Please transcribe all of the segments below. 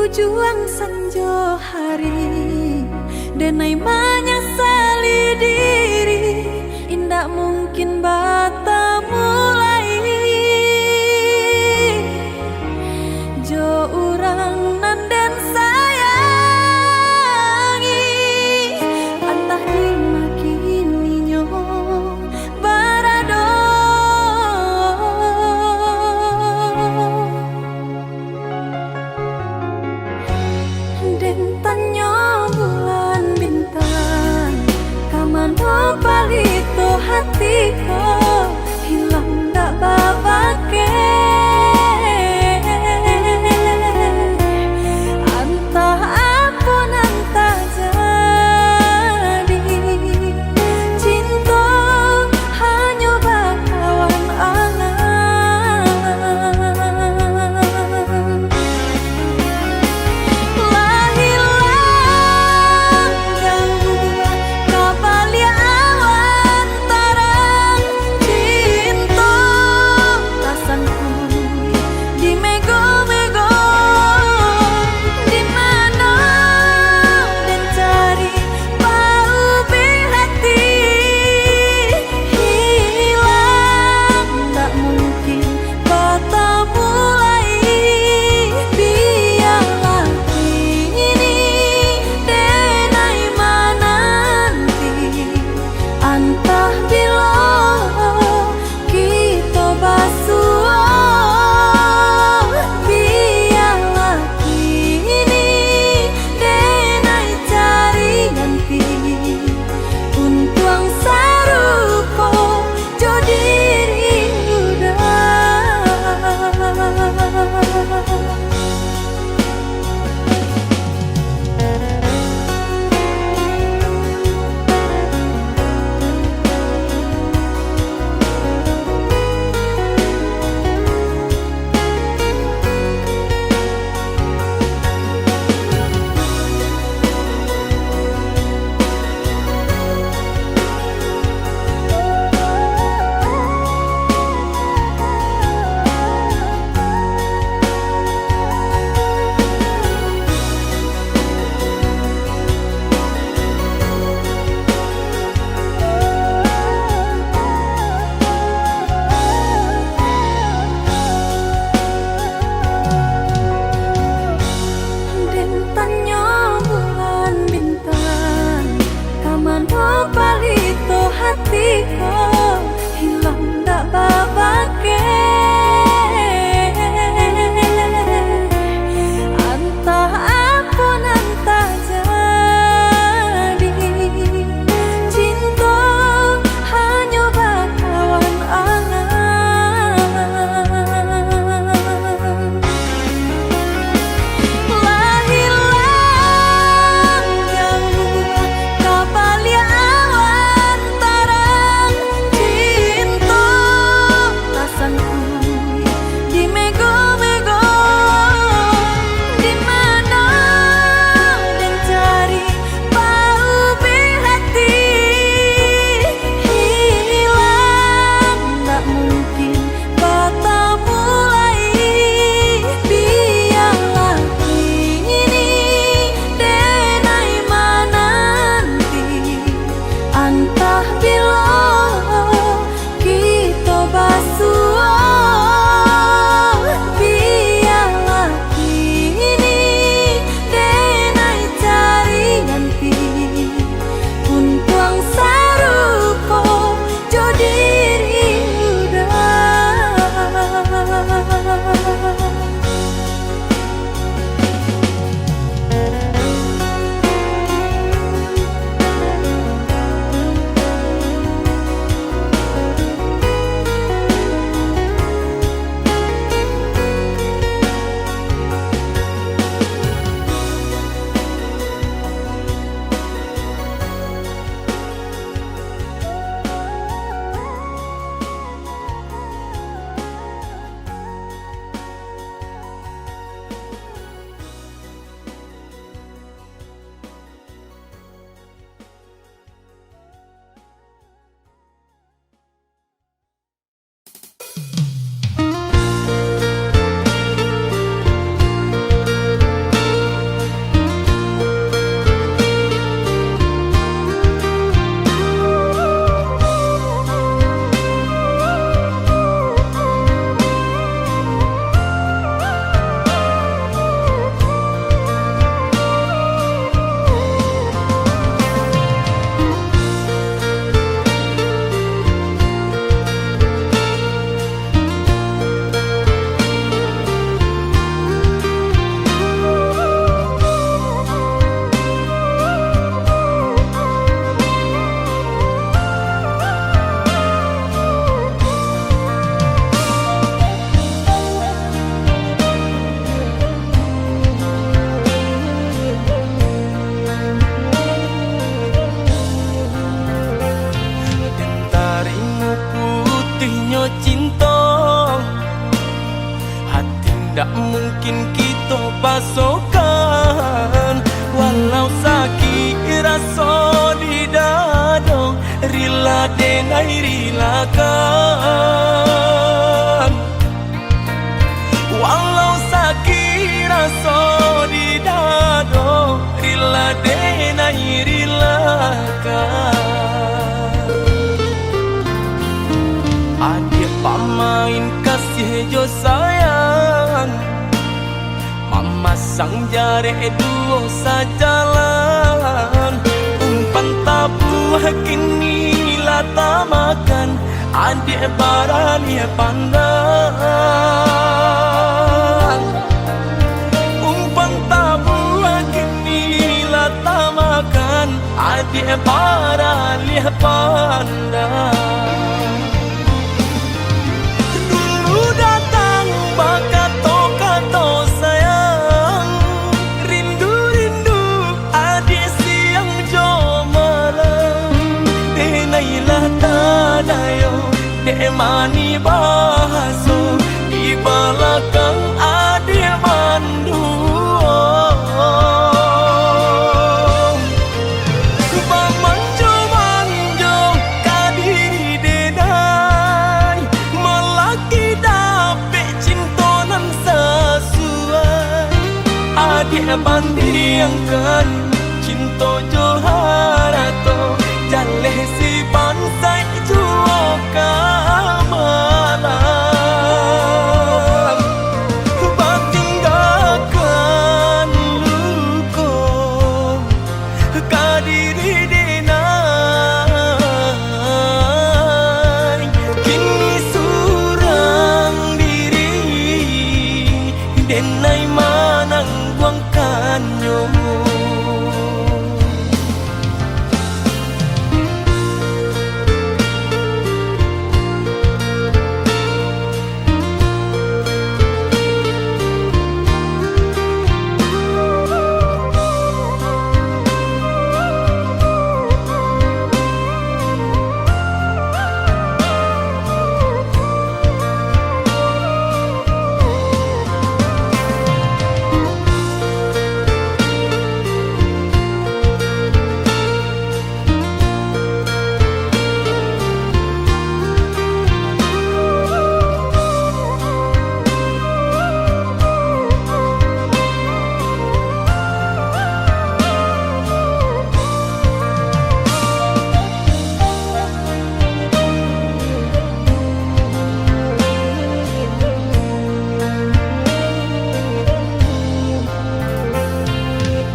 Juang senja hari denai menyesali diri, indak mungkin bata mulai jo urang nanden sayangi antah dimakini nyo barado dentanyo bulan bintang kamano palito hatiku hilang dak babake antah apun antah jadi cinta hanya bakawan angan tak mungkin kita pasokan. Walau sakit rasa di dada, rila denai rilakan. Walau sakit rasa di dada, rila denai rilakan. Adik pamain kasih jo sayang, mama sang jare duo sajalan. Umpan tabuh kini lata makan, adik barani pandang. Umpan tabuh kini lata makan, adik barani pandang. Dulu datang bakato-kato sayang, rindu-rindu adik siang jo malam. Denailah tadayo, dek mani bahaso, di belakang adik mandu. Manjo-manjo kadiri denai, melaki dapet cintonan sesuai. Adik bandingkan cinta joharato, jaleh si pansai juo kamalan. Batinggalkan luko kadiri denai, kini surang diri denai manang buangkanyo.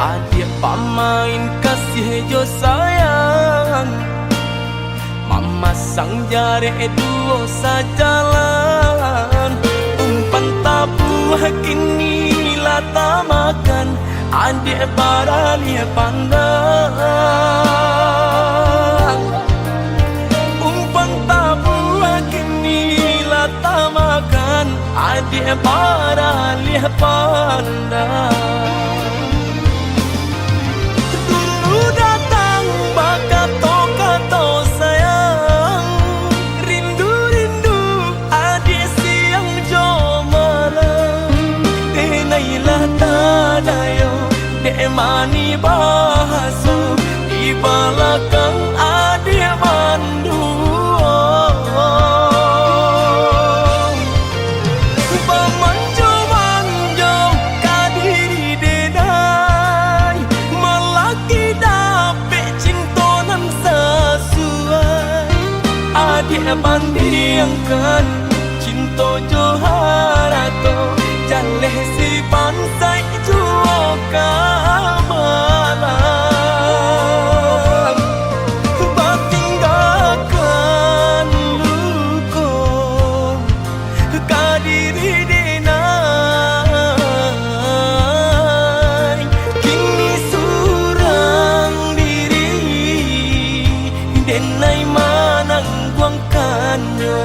Adik pamain kasih jo sayang, mama sang jare duo sajalan. Umpan tabuh kini lata makan, adik barani pandang. Umpan tabuh kini lata makan, adik barani pandang. Datang bakato-kato sayang, rindu-rindu adik siang jo malam. Denailah tadayo, dek mani bahaso, di belakang adik mandu. Manjo-manjo kadiri denai, melaki dapet cintonan sesuai. Adik bandingkan cinta joharato, jaleh si pansai juo kamalan. Batinggalkan luko kadiri denai, kini surang diri denai manang buangkanyo.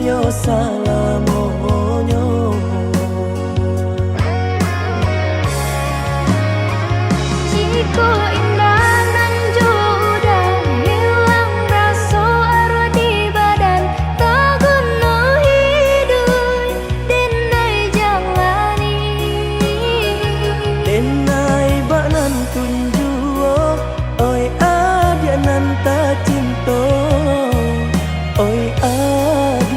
yo salamonyo. Jika indah nan udah hilang rasa arwah di badan, tak guna hidup denai jalani. Denai banan tunjuo, oi adia nan ta cinto, oi adi.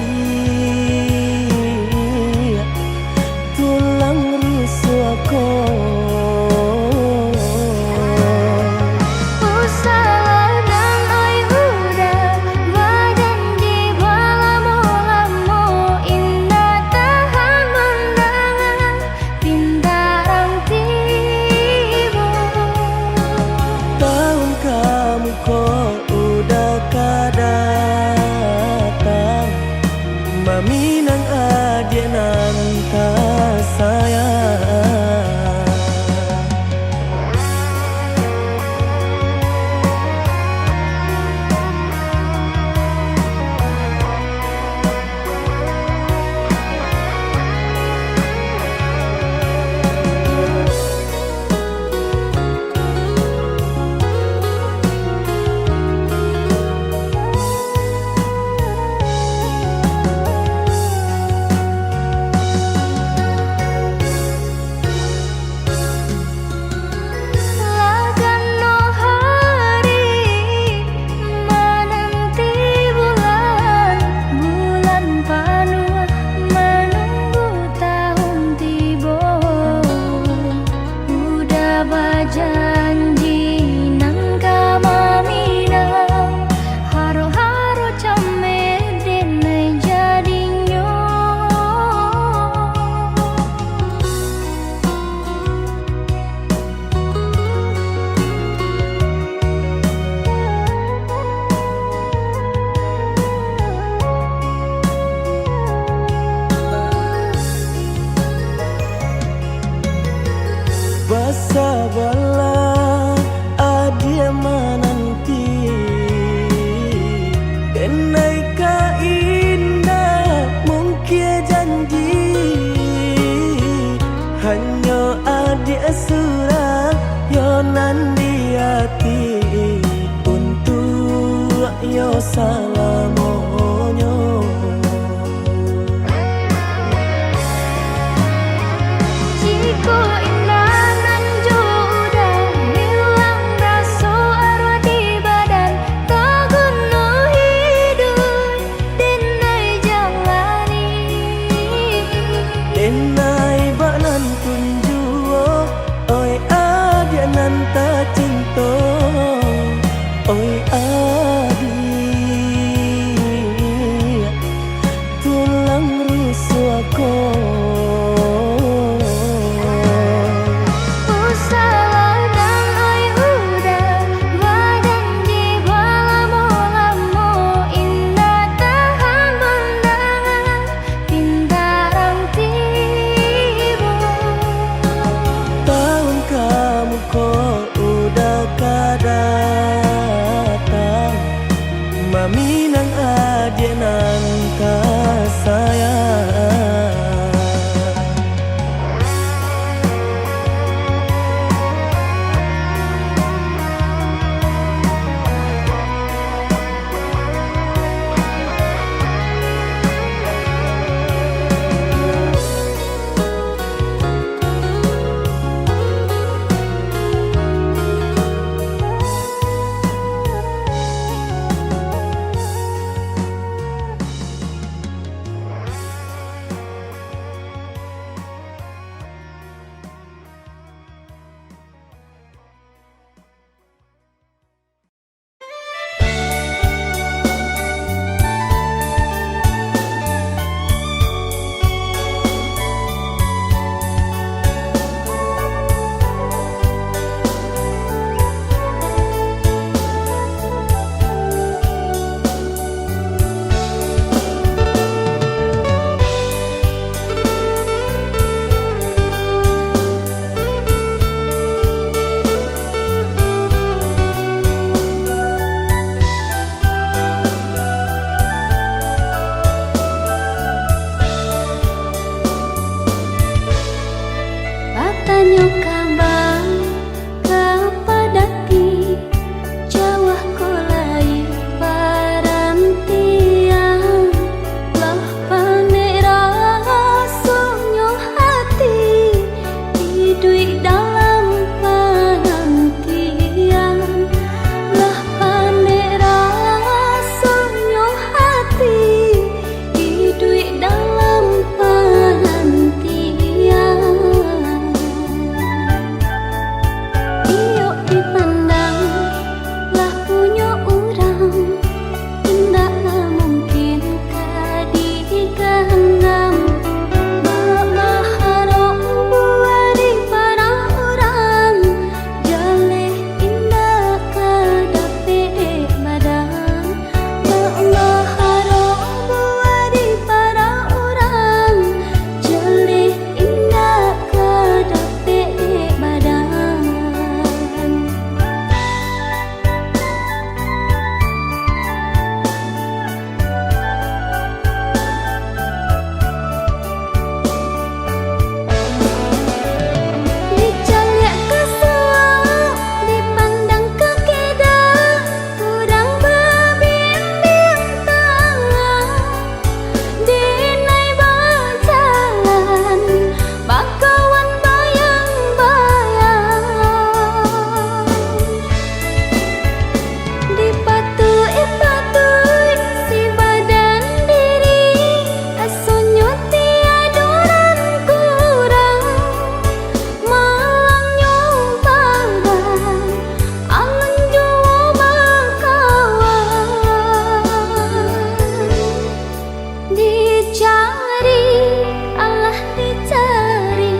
dicari, Allah dicari,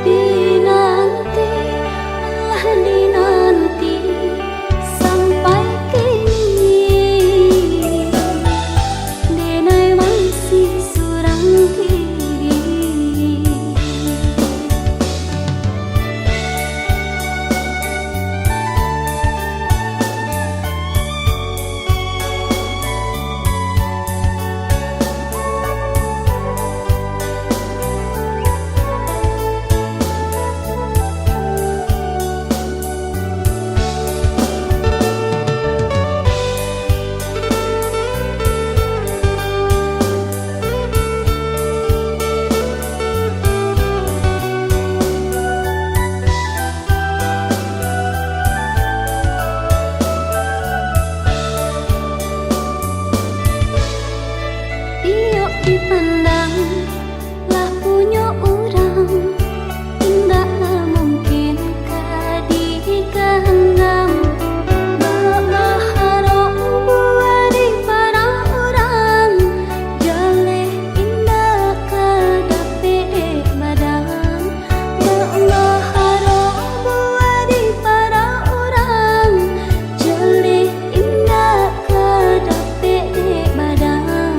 dinanti, Allah dinanti sampai kini. Denai masih surang diri. Tiok dipandang lah punya orang, tidaklah mungkin kadikandang. Balah harap buat di para orang, jaleh indah kadape badan. Balah harap buat di para orang, jaleh indah kadape badan.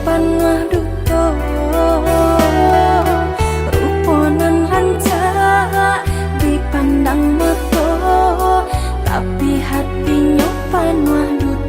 pan mah duto ruponan rancak dipandang meto tapi hatinya pan mah duto.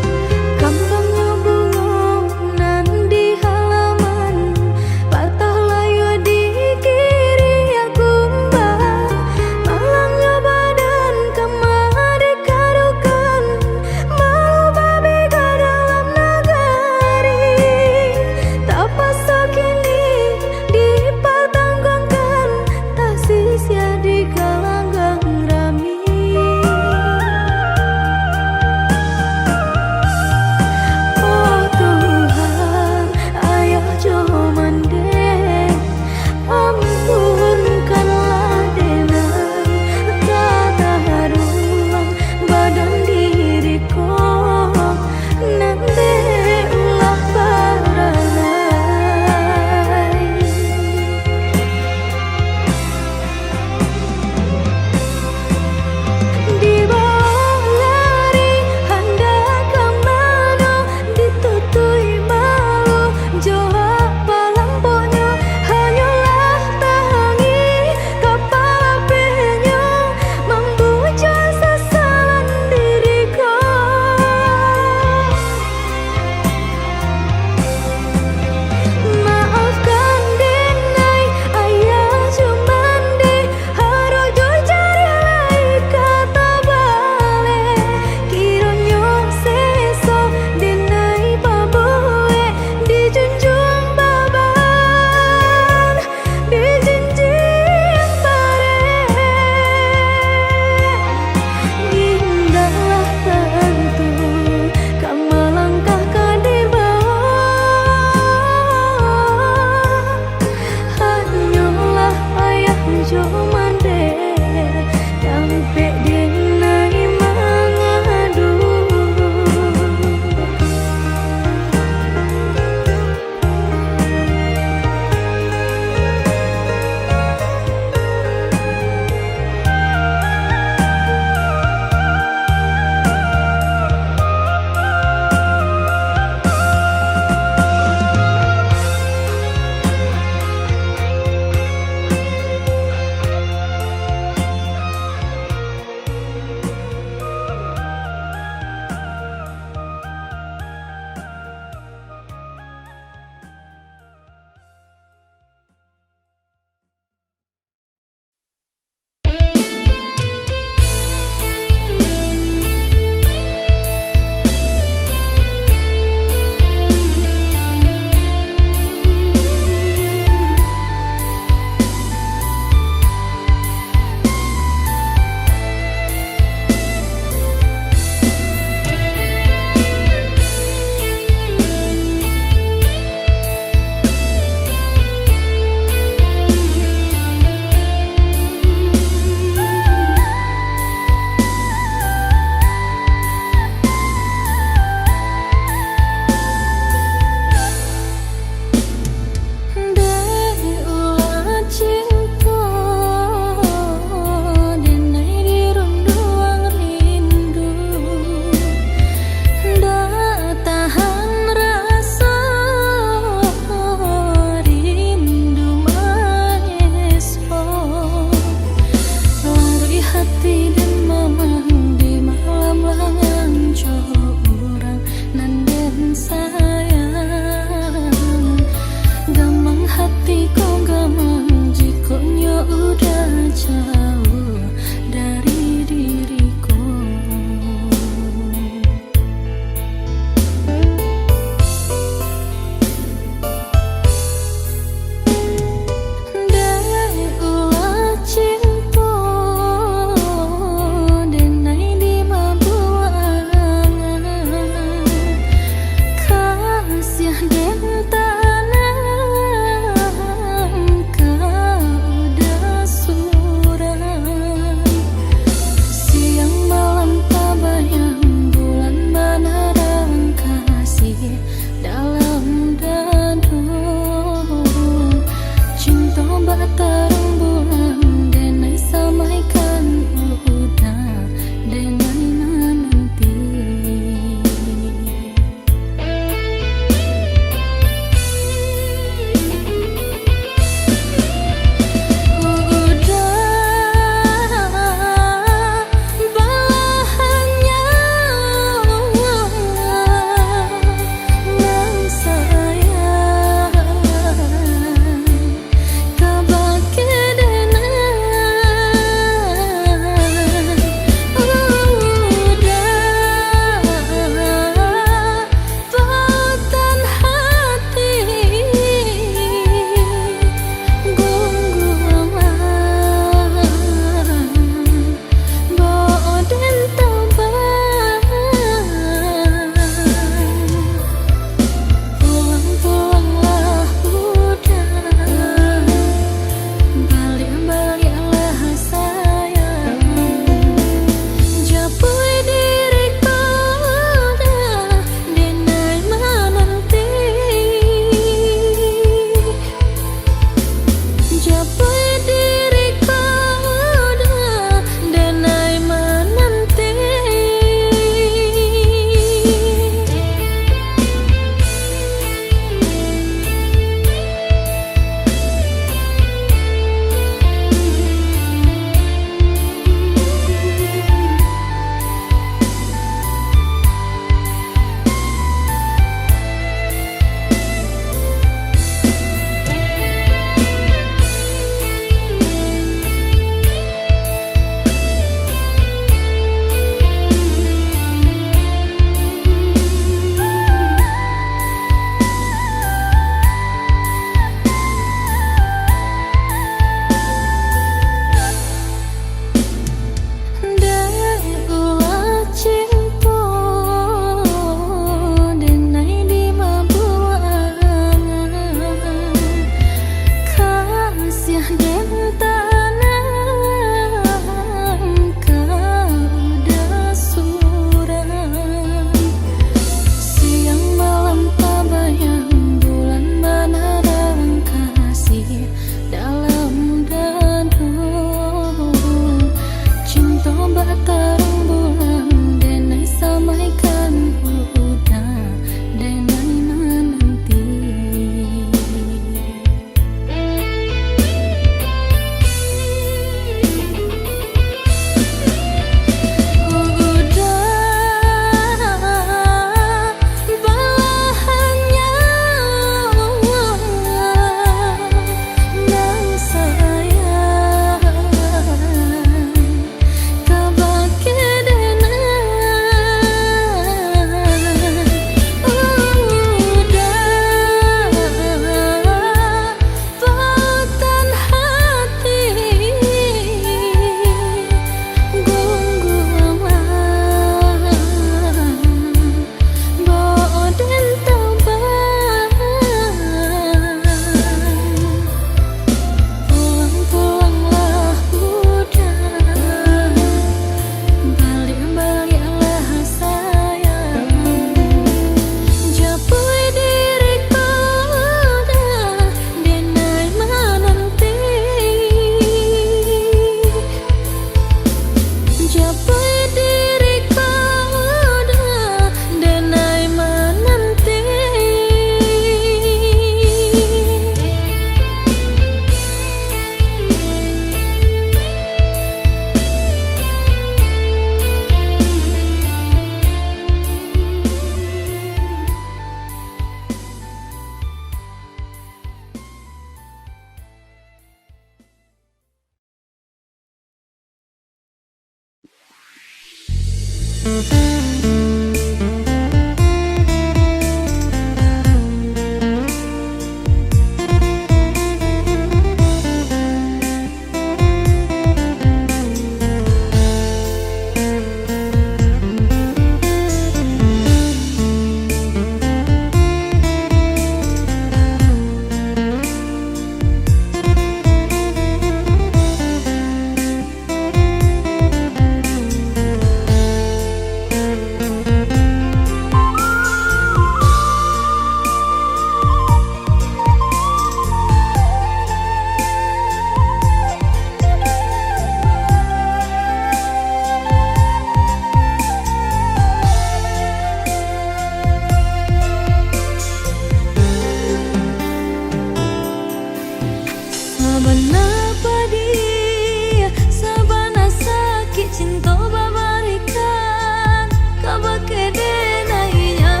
Sabana padi, sabana sakit cinta babarikan, kabake denainya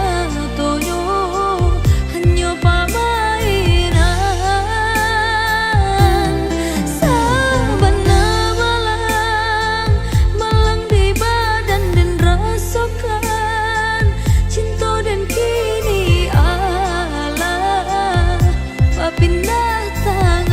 toyo hanya pamainan. Sabana malang, malang di badan dan rasakan cinta dan kini Allah papindah tangan.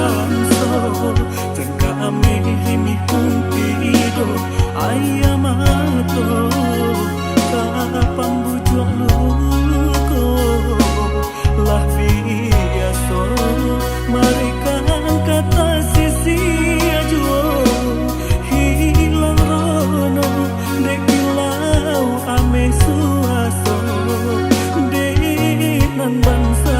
banso tengka ame himi tido ayam mato kapan bujuk luko lah biasa mereka kata sisi ajo hilang rono dek kilau ame suaso dek nan bangsa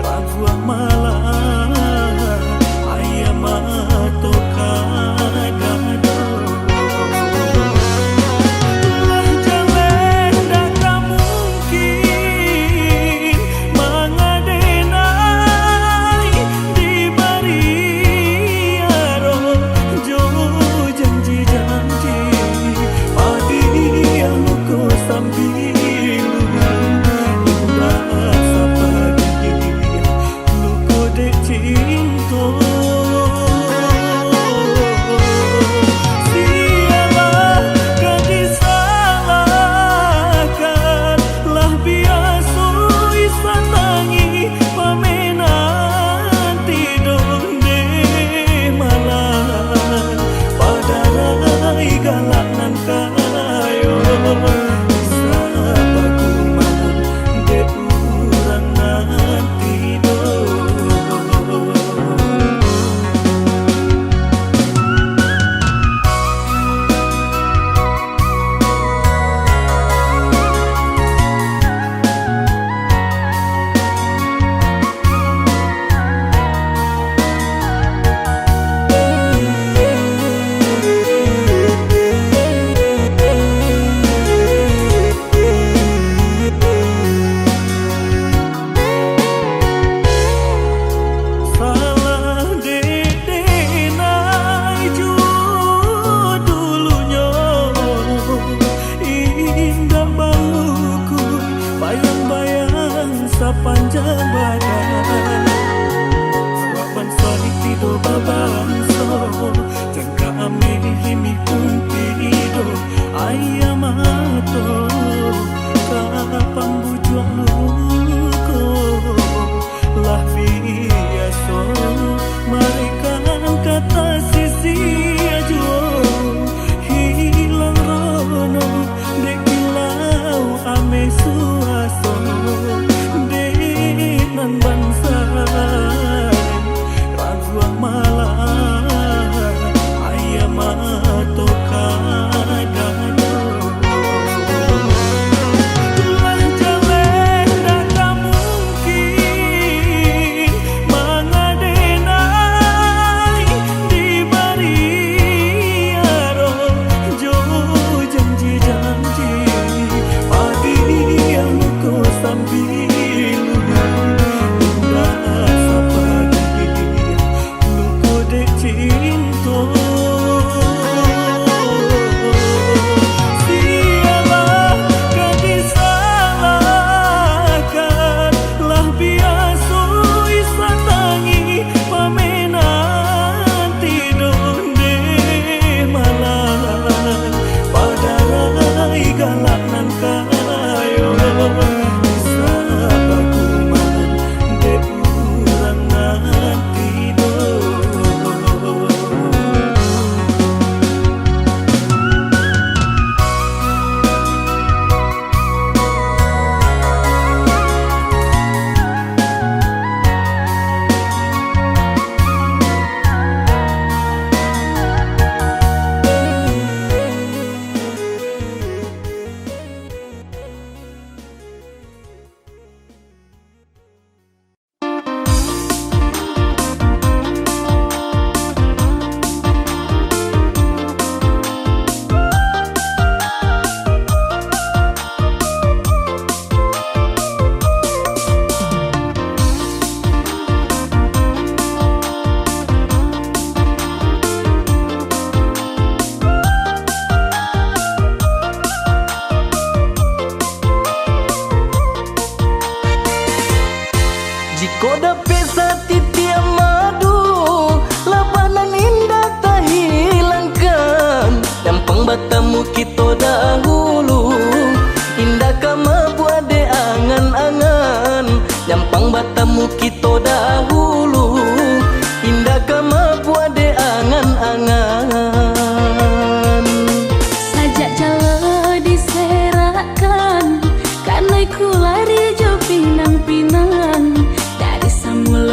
ragu malah ayam mato kadado lah jalan dak mungkin mangadenai di bariaro jo janji-janji padi yang luko sambil indah sapagi luko dek cinta sialah kan disalahkan lah biasa isanangi pamenan tidur de malam padarai galak nan kayo bisa baguman de urang nan tidur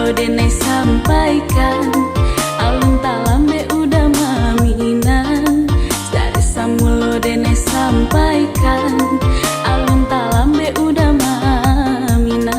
mulo denai sampaikan alun talambe udah maminan dari samulo denai sampaikan alun talambe udah maminan.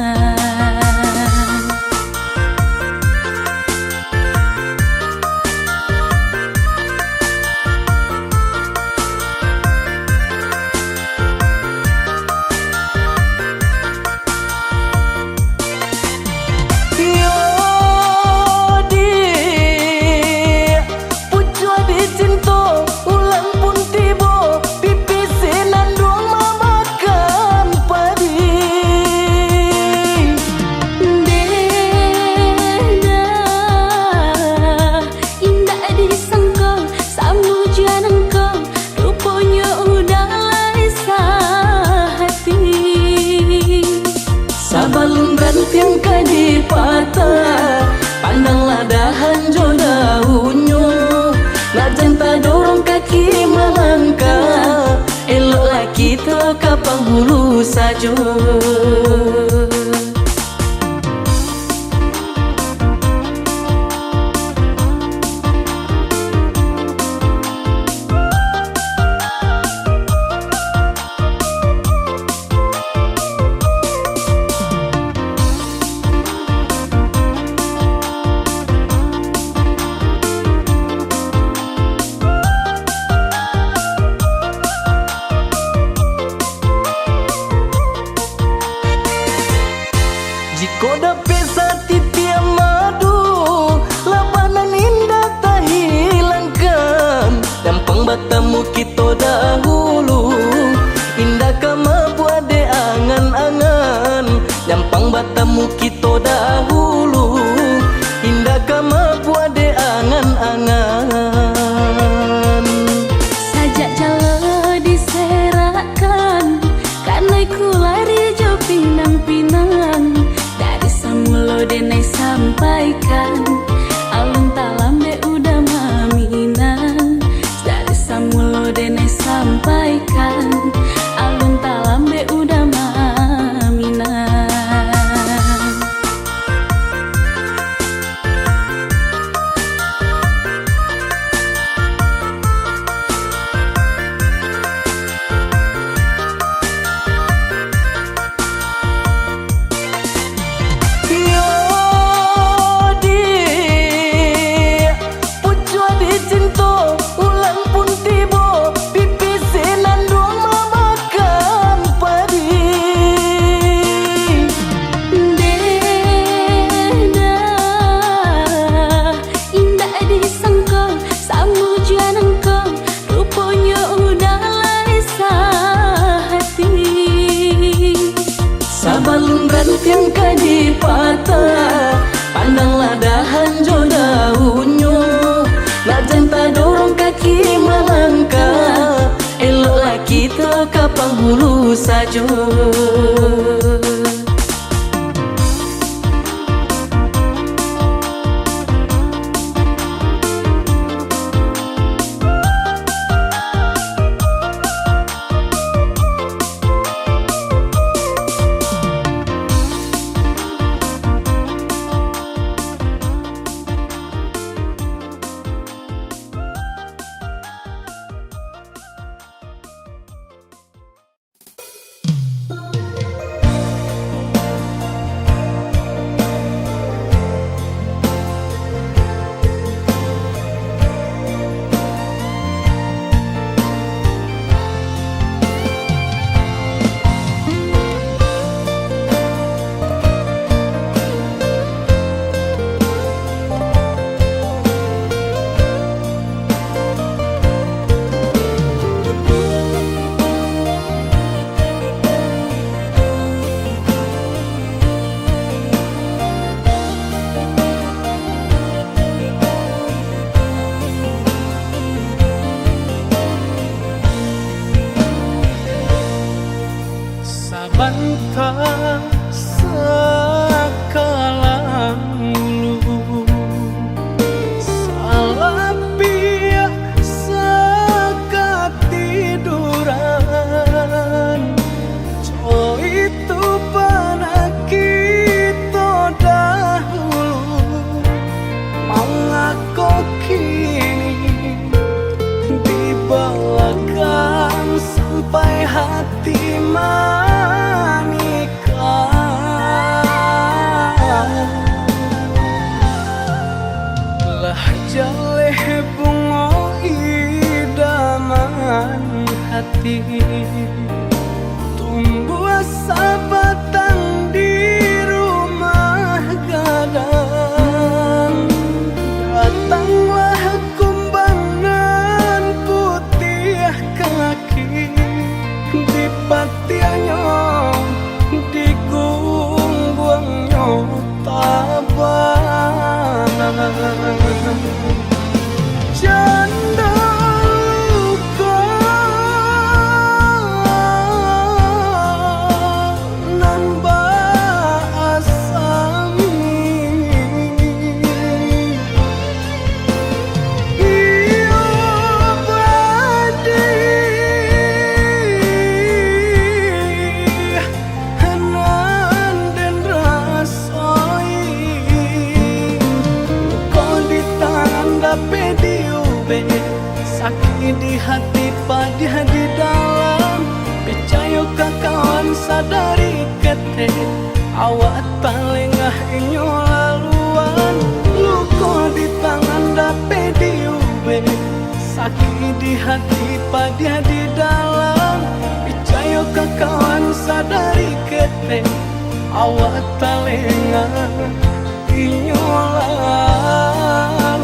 Sabalun rantiang kadi patah, pandanglah dahan jo daunnya. Najan tak dorong kaki melangkah, eloklah kita ke penghulu saja. Koda pesa titia madu, labanan indah tak hilangkan. Dampang batamu kita dahulu, indah kama buat de angan-angan. Dampang batamu kita dahulu, indah kama buat de angan-angan. Sajak jala diserakan, karena ku lari jo pinang-pinang. Mulo denai sampaikan alun talambe udah maminan dari samulo denai sampaikan alun talambe udah maminan. Sabalun rantiang kadi patah, pandanglah dahan jo daunnya. Najan tak dorong kaki melangkah, eloklah kita ke penghulu saja. sampai hati manikan. Lah jaleh bungo idaman hati, tumbuh sabatang di rumah gadang. Datanglah kumbangan putih kaki di patianyo, di gungguangnya tabang. Janda luka nan basami, iyo badi hanan dan rasoi. Kau ditanda pediube, sakit di hati padih di dalam. Percaya kawan sadari kete, awak tak lengah inyo laluan. Luka di tangan dape diube, sakit di hati padih di dalam. Percaya kawan sadari kete, awak tak lengah inyo laluan.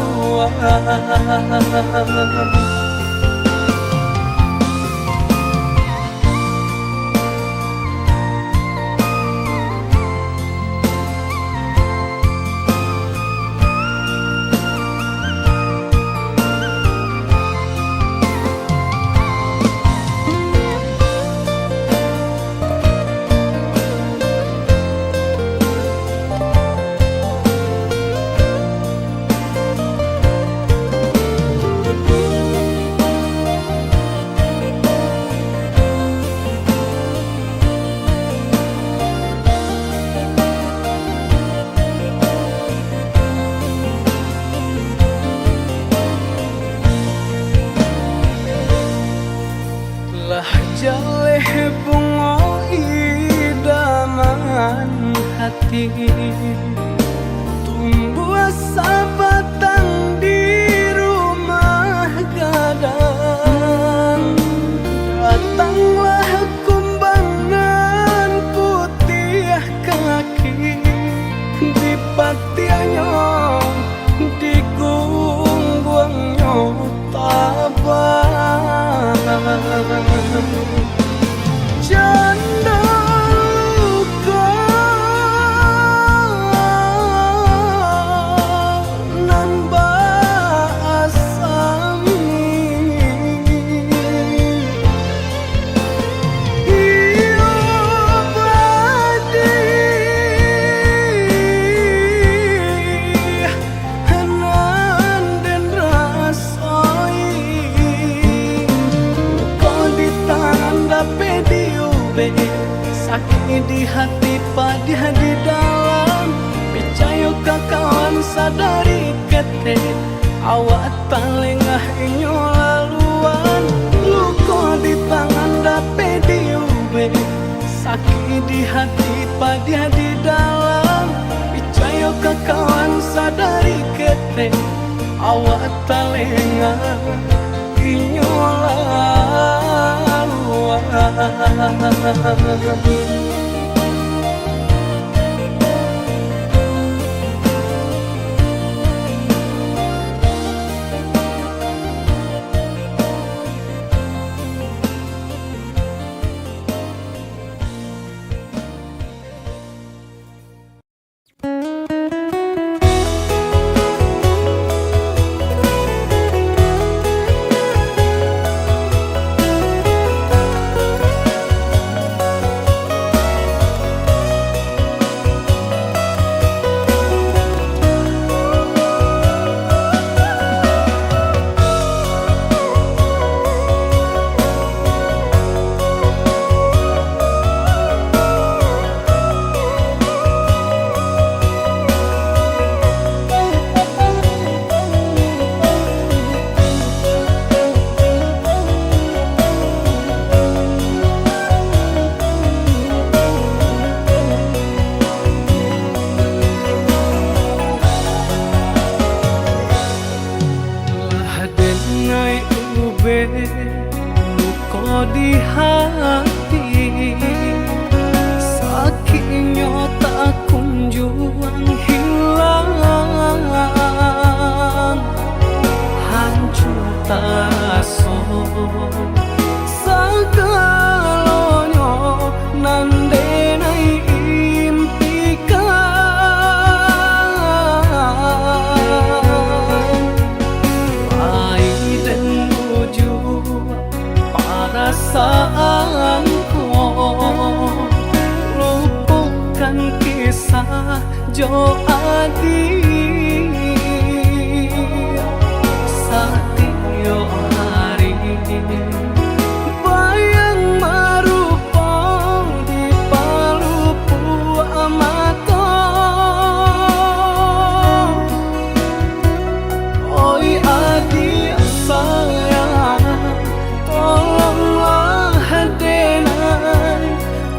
Lah jaleh bungo idaman hati, tumbuh sabatang di rumah gadang. Datanglah kumbangan putih kaki di patianyo, di gungguangnya tabang. Janda luka nan basami, iyo badi hanan dan rasoi. Dape diube, sakit di hati padih di dalam. Percaya kawan sadari kete, awak tak lengah inyo laluan. Luka di tangan dape diube, sakit di hati padih di dalam. Percaya kawan sadari kete, awak tak lengah inyo laluan. di hati, sakitnya tak kunjung hilang, hancur terasa segalanya nandenai impikan, baik dan wujud perasaanku, lupakan kisah Jo Adi. Satyo hari bayang marupa di palupu mata, oi adik sayang, tolonglah denai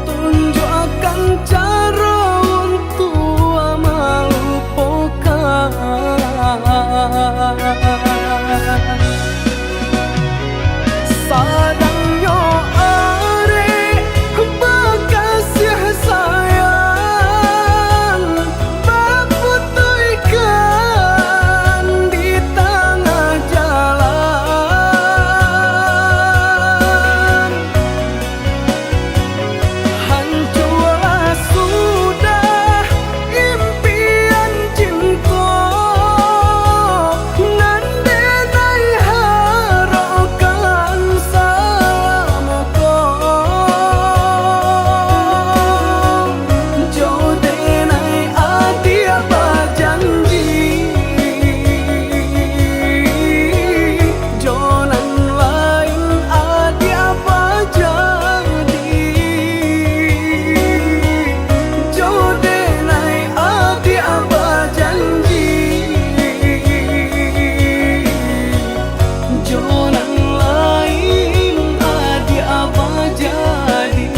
tunjukkan cara untuk melupakan. Sadangnya are bekasih sayang, berputihkan di tengah jalan, hancurlah sudah impian cinta, nandenai harapkan salamku, jodenai adi apa janji, jonan lain adi apa jadi, jodenai adi apa janji, jonan lain adi apa jadi.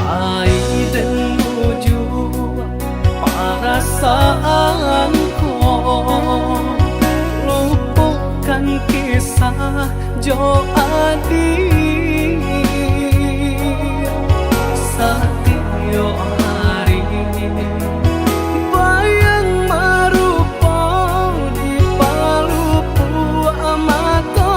Baik dan wujud perasaanku, lupakan kisah Jo Adi. Satyo hari bayang marupa di palupu mata,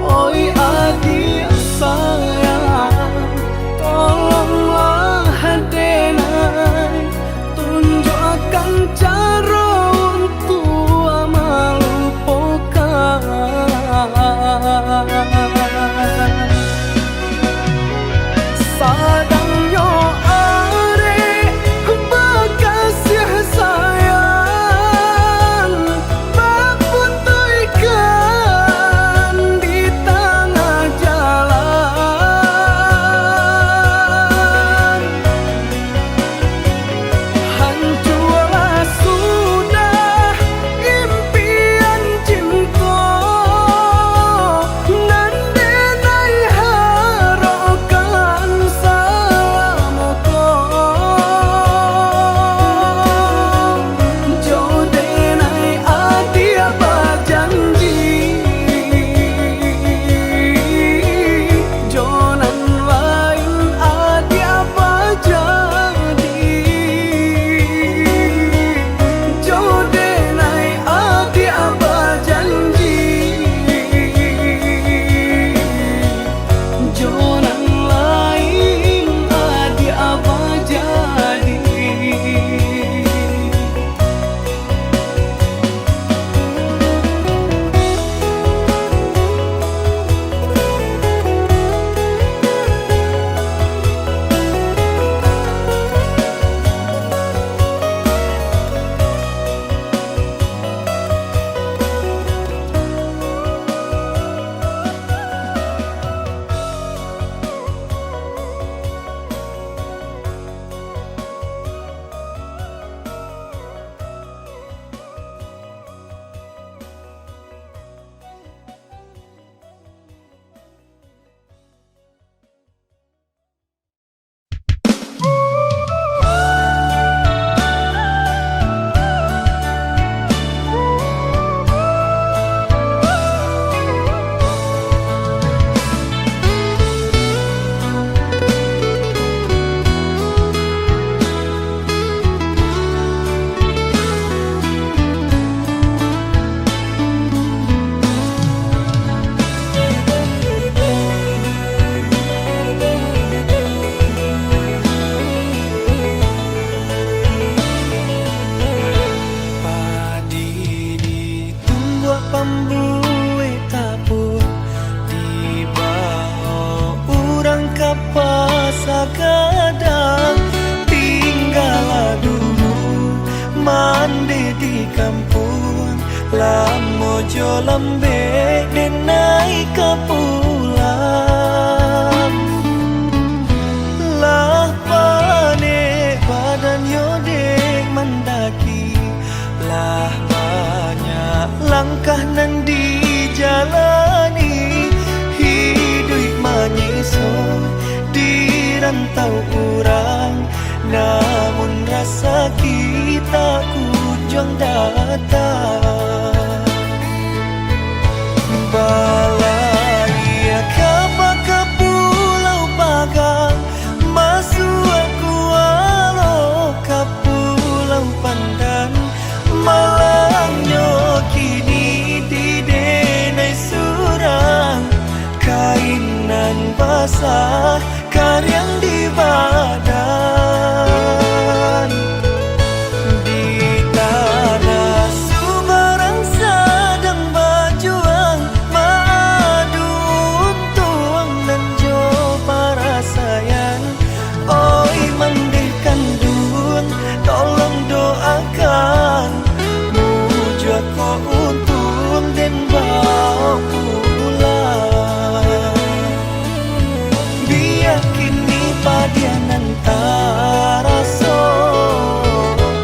oi adik sayang, tolonglah denai tunjukkan cara untuk melupakan. lambe denai kapulang lah pane badan yo dek mendaki lah banyak langkah nan dijalani hidup manyiso di rantau kurang namun rasa kita kunjung datang balai kapa ke pulau Bagang masuk aku alo ke pulau Pandan malangnya kini di denai surang kainan basah karyang di badan di tanah Sumarang sedang berjuang madu untung dan jo para sayang oi mandeh kandun tolong doakan muja ko untung dan bawa pulang biar kini padianan taraso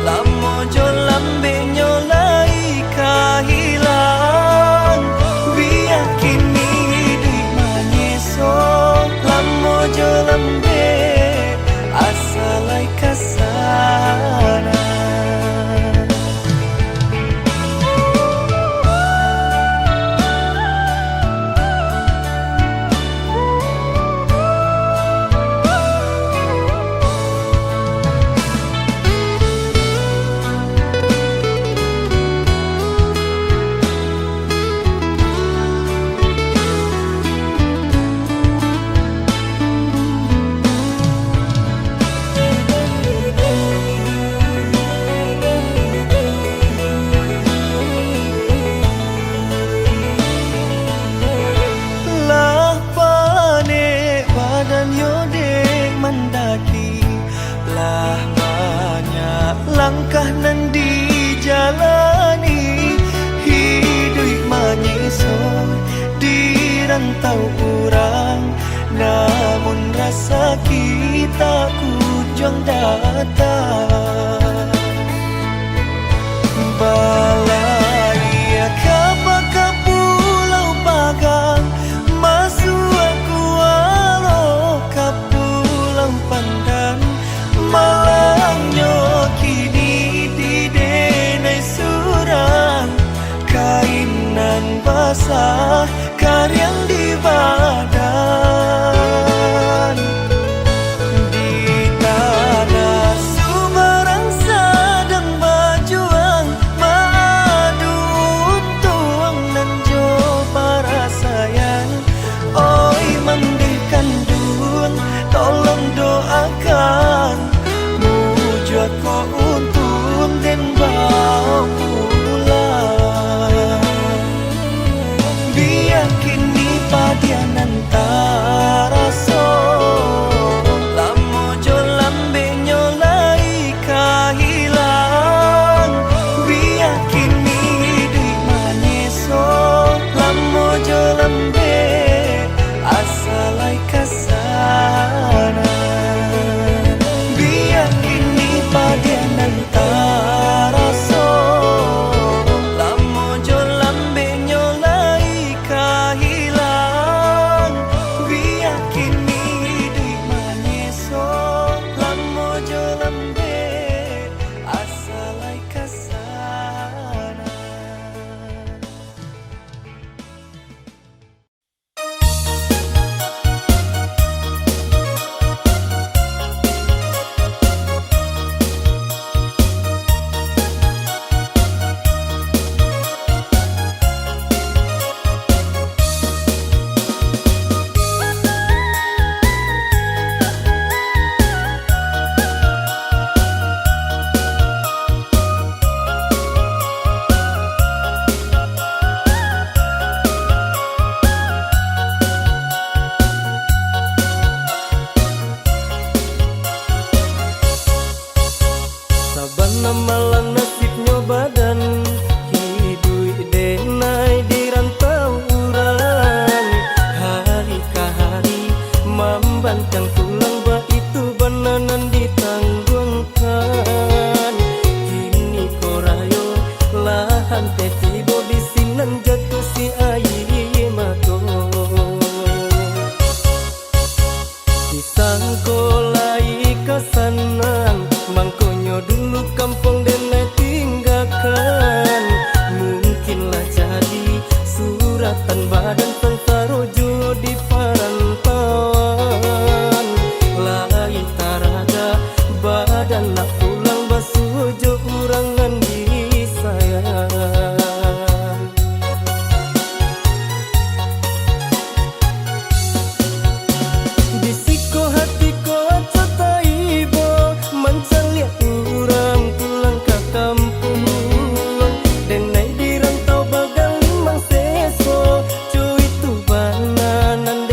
lamo jo lambe nyolai kahilang biar kini di manyeso lamo jo lambe asalai kasana lah banyak langkah nan dijalani hidup manyiso di rantau kurang namun rasa kita kunjung datang balai kapa ke pulau Bagang masuk aku alo ke pulau Pandan malangnya kini di denai surang kainan basah karyang di badan di tanah Sumarang sedang berjuang madu untung dan jo para sayang oi mandeh kandun tolong doakan muja ko untung dan bawa pulang biar kini padianan taraso lamo jo lambe nyolai kahilang biar kini di manyeso lamo jo lambe asalai kasana biar kini padianan taraso lamo jo lambe nyolai kahilang badan sensaruju di perantauan lain taraga badan nak pulang basuju urangan di sayang bisiko hatiko cata ibo mancan liat urang pulang ke kampung denai di rantau bagal limang seso cuy tu bananan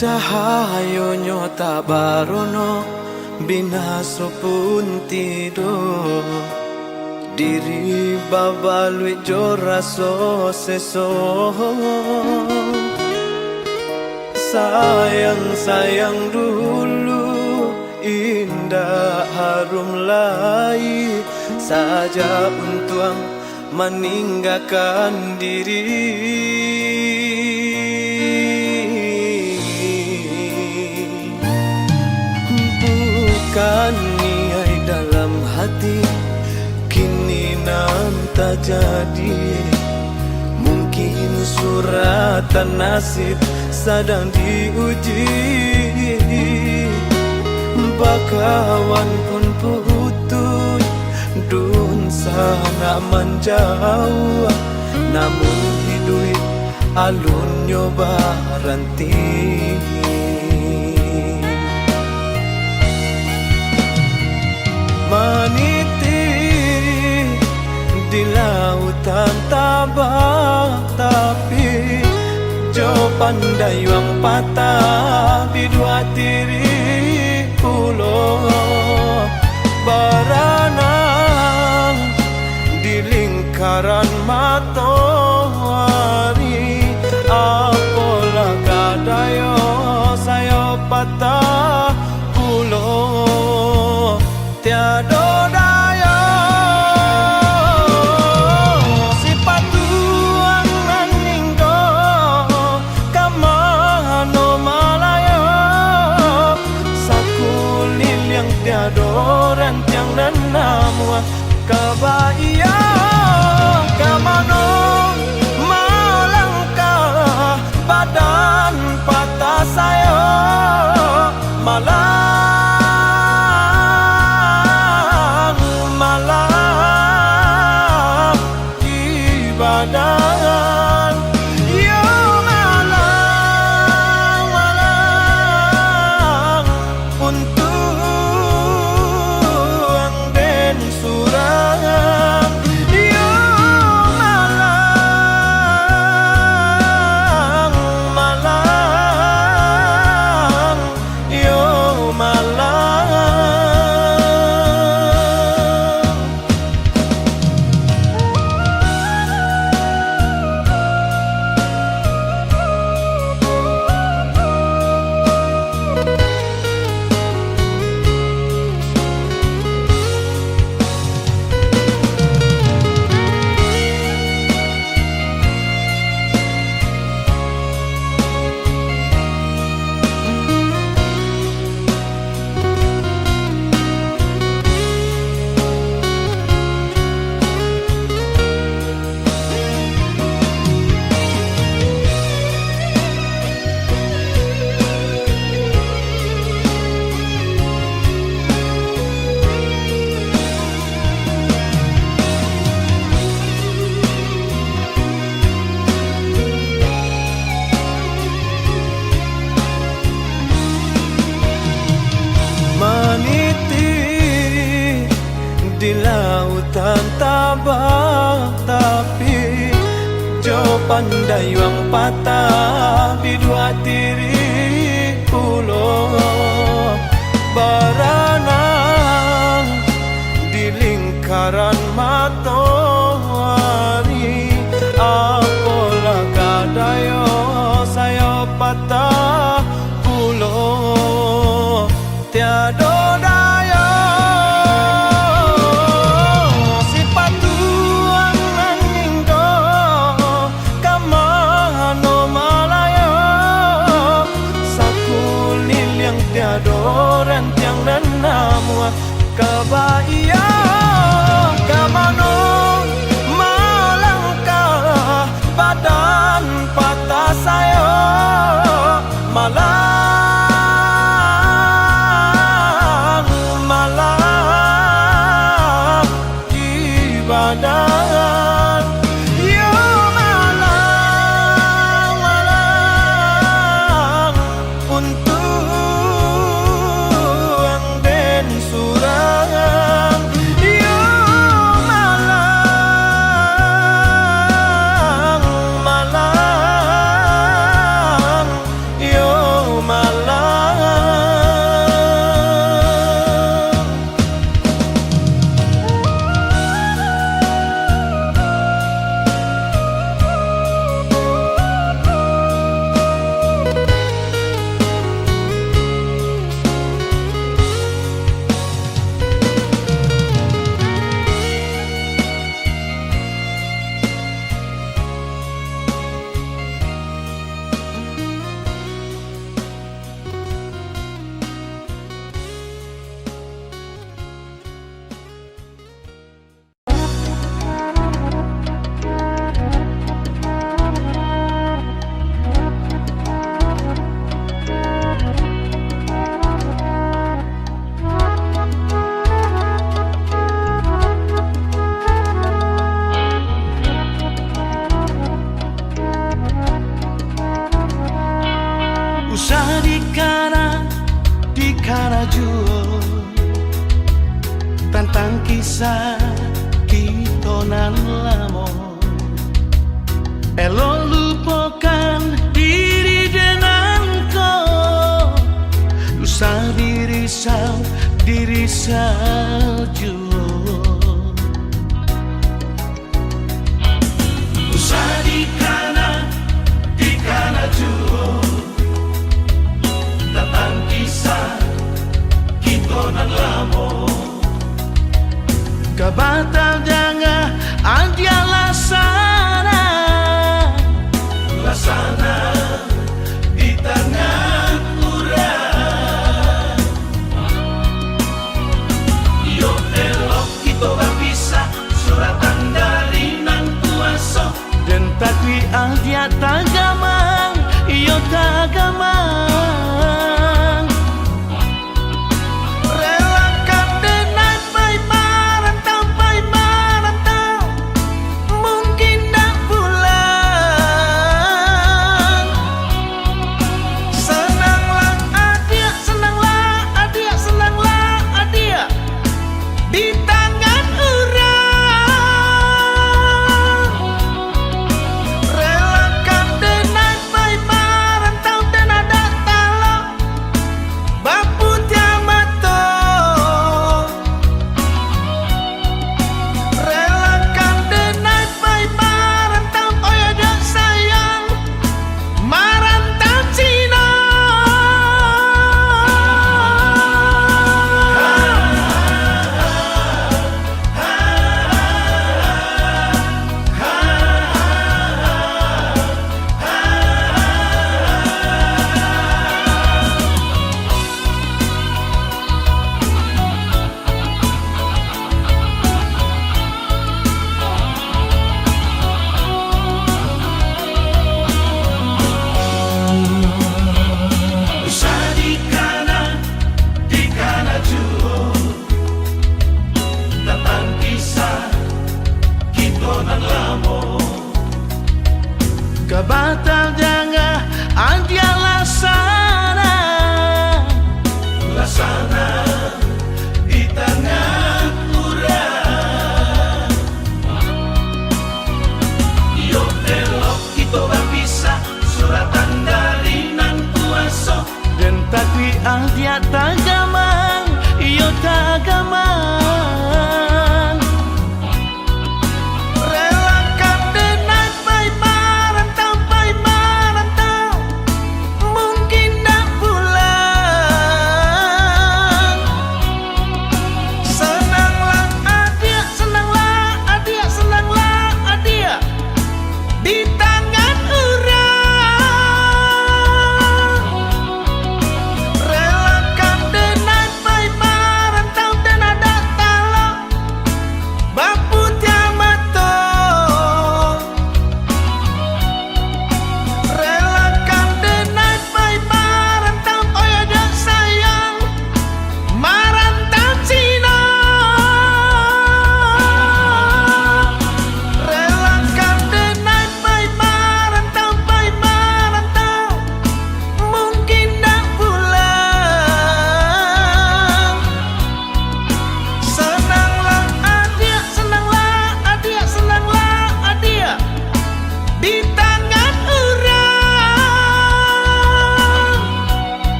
Cahayonyo tak barono binaso pun tidur diri babalui jo raso seso sayang dulu indah harum lai saja untuk meninggalkan diri. Bukan niai dalam hati kini nan tak jadi. Mungkin suratan nasib sedang diuji. Bakawan pun putus dun sangat menjauh. Namun hidup alun nyoba ranti. Meniti di lautan tabah, tapi jo pandai yang patah di dua tiri pulau berenang di lingkaran matahari. Apalah kadayo saya patah pulau tiada daya. Si patuan meninggo kamano malaya. Sakulil yang tiada rentiang dan nama kebaya. Kamano malangkah badan patah saya malah badan yo malang untuk den surang yo malang yo malang. Di lautan tabah, tapi jo pandai yang patah di dua tiri pulau berenang di lingkaran matahari. Apalah kadayo saya patah pulau tiada daya. Tiada rentiang dan nama kebaya. Kamano malangkah badan patah saya malang di badan yo malang untuk surang yo malang juo tentang kisah kita nan lamo. Elo lupakan diri denganku, usah diri salju. Usah di kana juo tentang kisah kita nan lamo. Kebatal jangan aja lasana di tangan urang. Yo elok kita gak bisa suratan dari nang kuasa. Dan takwi aja tagamang, yo tagamang. Kebatal jangan aja